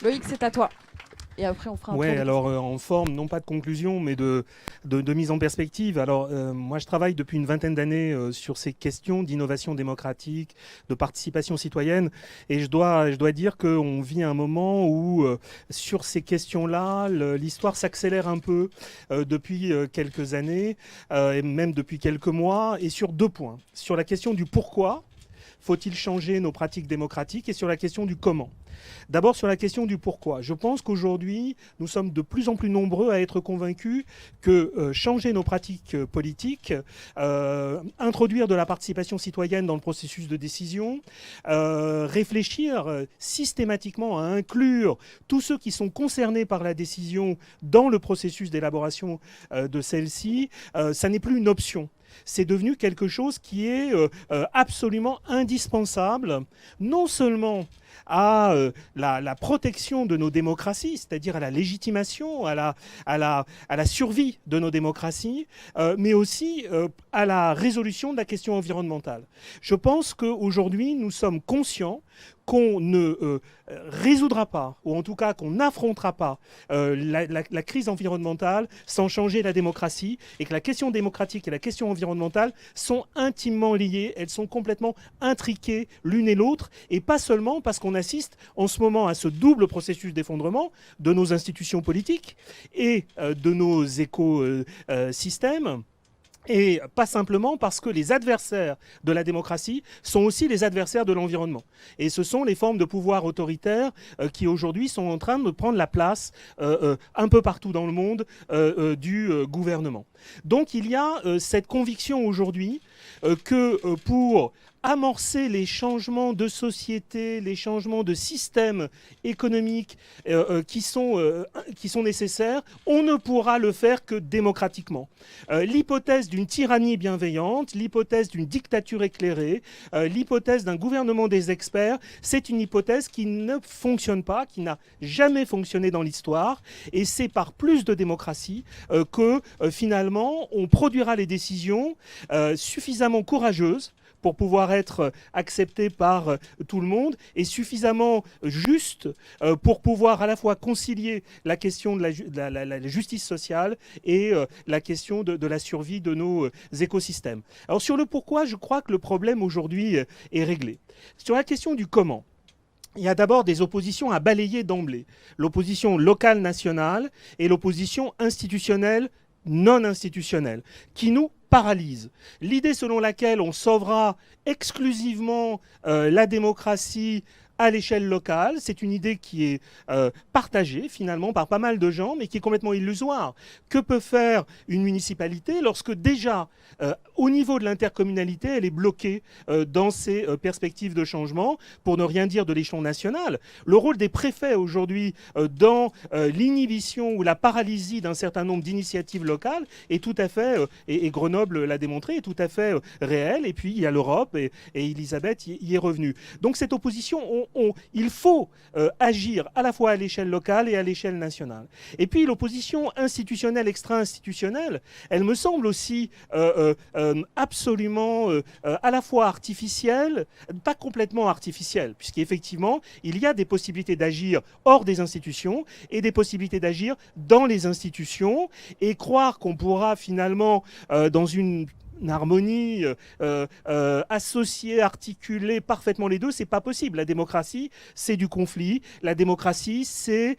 Loïc, c'est à toi. Et après, on fera un tour Ouais, de alors questions. en forme, non pas de conclusion, mais de mise en perspective. Alors moi, je travaille depuis une vingtaine d'années sur ces questions d'innovation démocratique, de participation citoyenne, et je dois dire qu'on vit un moment où sur ces questions-là, l'histoire s'accélère un peu depuis quelques années, et même depuis quelques mois, et sur deux points. Sur la question du pourquoi faut-il changer nos pratiques démocratiques, et sur la question du comment. D'abord sur la question du pourquoi. Je pense qu'aujourd'hui, nous sommes de plus en plus nombreux à être convaincus que changer nos pratiques politiques, introduire de la participation citoyenne dans le processus de décision, réfléchir systématiquement à inclure tous ceux qui sont concernés par la décision dans le processus d'élaboration de celle-ci, ça n'est plus une option. C'est devenu quelque chose qui est absolument indispensable, non seulement à la protection de nos démocraties, c'est-à-dire à la légitimation, à la survie de nos démocraties, mais aussi à la résolution de la question environnementale. Je pense qu'aujourd'hui, nous sommes conscients qu'on ne résoudra pas, ou en tout cas qu'on n'affrontera pas la crise environnementale sans changer la démocratie, et que la question démocratique et la question environnementale sont intimement liées, elles sont complètement intriquées l'une et l'autre, et pas seulement parce qu'on assiste en ce moment à ce double processus d'effondrement de nos institutions politiques et de nos écosystèmes, et pas simplement parce que les adversaires de la démocratie sont aussi les adversaires de l'environnement. Et ce sont les formes de pouvoir autoritaire qui aujourd'hui sont en train de prendre la place un peu partout dans le monde du gouvernement. Donc il y a cette conviction aujourd'hui que pour amorcer les changements de société, les changements de système économique qui sont nécessaires, on ne pourra le faire que démocratiquement. L'hypothèse d'une tyrannie bienveillante, l'hypothèse d'une dictature éclairée, l'hypothèse d'un gouvernement des experts, c'est une hypothèse qui ne fonctionne pas, qui n'a jamais fonctionné dans l'histoire, et c'est par plus de démocratie que finalement on produira les décisions suffisamment courageuses pour pouvoir être accepté par tout le monde, et suffisamment juste pour pouvoir à la fois concilier la question de la justice sociale et la question de la survie de nos écosystèmes. Alors sur le pourquoi, je crois que le problème aujourd'hui est réglé. Sur la question du comment, il y a d'abord des oppositions à balayer d'emblée. L'opposition locale nationale et l'opposition institutionnelle non institutionnelle, qui nous paralyse. L'idée selon laquelle on sauvera exclusivement la démocratie à l'échelle locale, c'est une idée qui est partagée finalement par pas mal de gens, mais qui est complètement illusoire. Que peut faire une municipalité lorsque déjà, au niveau de l'intercommunalité, elle est bloquée dans ses perspectives de changement, pour ne rien dire de l'échelon national? Le rôle des préfets aujourd'hui dans l'inhibition ou la paralysie d'un certain nombre d'initiatives locales est tout à fait, et Grenoble l'a démontré, est tout à fait réel. Et puis il y a l'Europe, et Elisabeth y est revenue. Donc cette opposition, il faut agir à la fois à l'échelle locale et à l'échelle nationale. Et puis l'opposition institutionnelle, extra-institutionnelle, elle me semble aussi absolument à la fois artificielle, pas complètement artificielle, puisqu'effectivement, il y a des possibilités d'agir hors des institutions et des possibilités d'agir dans les institutions, et croire qu'on pourra finalement, dans une harmonie, associer, articuler parfaitement les deux, c'est pas possible. La démocratie, c'est du conflit. La démocratie, c'est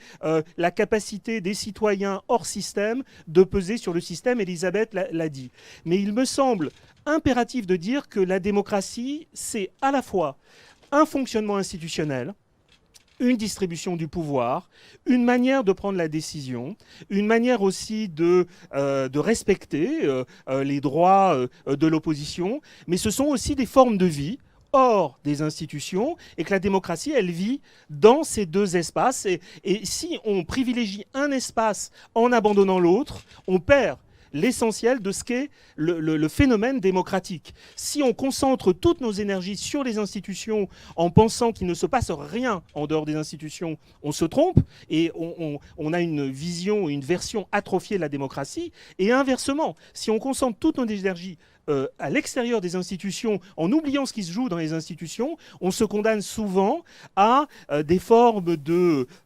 la capacité des citoyens hors système de peser sur le système. Elisabeth l'a dit. Mais il me semble impératif de dire que la démocratie, c'est à la fois un fonctionnement institutionnel, une distribution du pouvoir, une manière de prendre la décision, une manière aussi de respecter les droits de l'opposition, mais ce sont aussi des formes de vie hors des institutions, et que la démocratie, elle vit dans ces deux espaces. Et si on privilégie un espace en abandonnant l'autre, on perd l'essentiel de ce qu'est le phénomène démocratique. Si on concentre toutes nos énergies sur les institutions en pensant qu'il ne se passe rien en dehors des institutions, on se trompe, et on a une vision, une version atrophiée de la démocratie. Et inversement, si on concentre toutes nos énergies à l'extérieur des institutions, en oubliant ce qui se joue dans les institutions, on se condamne souvent à des formes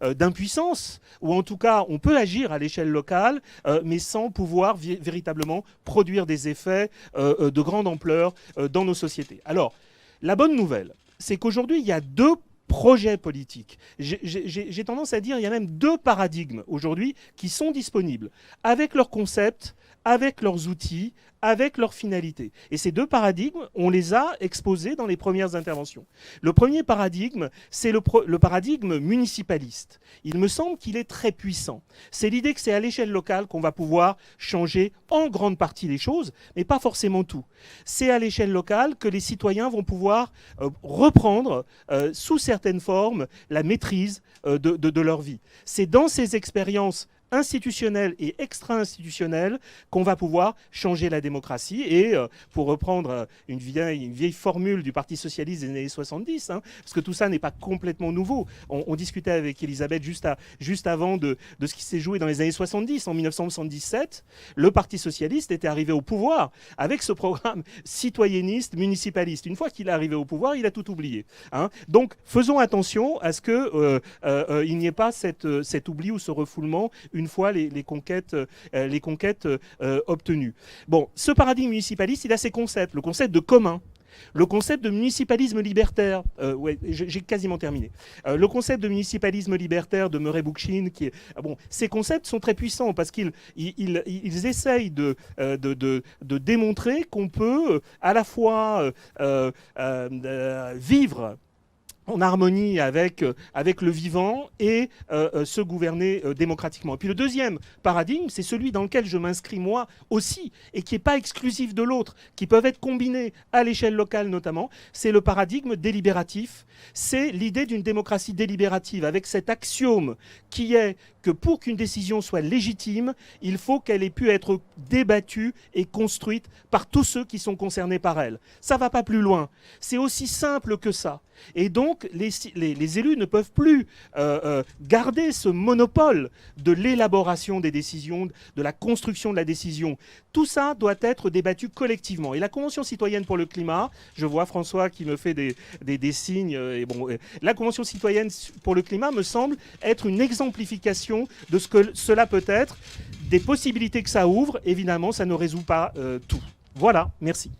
d'impuissance, ou en tout cas, on peut agir à l'échelle locale, mais sans pouvoir véritablement produire des effets de grande ampleur dans nos sociétés. Alors, la bonne nouvelle, c'est qu'aujourd'hui, il y a deux projets politiques. J'ai tendance à dire qu'il y a même deux paradigmes aujourd'hui qui sont disponibles, avec leurs concepts, avec leurs outils, avec leurs finalités. Et ces deux paradigmes, on les a exposés dans les premières interventions. Le premier paradigme, c'est le paradigme municipaliste. Il me semble qu'il est très puissant. C'est l'idée que c'est à l'échelle locale qu'on va pouvoir changer en grande partie les choses, mais pas forcément tout. C'est à l'échelle locale que les citoyens vont pouvoir reprendre, sous certaines formes, la maîtrise de leur vie. C'est dans ces expériences institutionnelle et extra-institutionnelle qu'on va pouvoir changer la démocratie. Et pour reprendre une vieille formule du Parti socialiste des années 70, parce que tout ça n'est pas complètement nouveau. On discutait avec Elisabeth juste avant de ce qui s'est joué dans les années 70. En 1977, le Parti socialiste était arrivé au pouvoir avec ce programme citoyenniste, municipaliste. Une fois qu'il est arrivé au pouvoir, il a tout oublié. Donc faisons attention à ce qu'il n'y ait pas cet oubli ou ce refoulement une fois les conquêtes obtenues. Bon, ce paradigme municipaliste, il a ses concepts. Le concept de commun, le concept de municipalisme libertaire, ouais, j'ai quasiment terminé. Le concept de municipalisme libertaire de Murray Bookchin, ces concepts sont très puissants parce qu'ils essayent de démontrer qu'on peut à la fois vivre en harmonie avec le vivant et se gouverner démocratiquement. Et puis le deuxième paradigme, c'est celui dans lequel je m'inscris moi aussi, et qui n'est pas exclusif de l'autre, qui peuvent être combinés à l'échelle locale notamment, c'est le paradigme délibératif. C'est l'idée d'une démocratie délibérative, avec cet axiome qui est que pour qu'une décision soit légitime, il faut qu'elle ait pu être débattue et construite par tous ceux qui sont concernés par elle. Ça ne va pas plus loin. C'est aussi simple que ça. Et donc, les élus ne peuvent plus garder ce monopole de l'élaboration des décisions, de la construction de la décision. Tout ça doit être débattu collectivement. Et la Convention citoyenne pour le climat, je vois François qui me fait des signes. La Convention citoyenne pour le climat me semble être une exemplification de ce que cela peut être, des possibilités que ça ouvre. Évidemment, ça ne résout pas tout. Voilà, merci.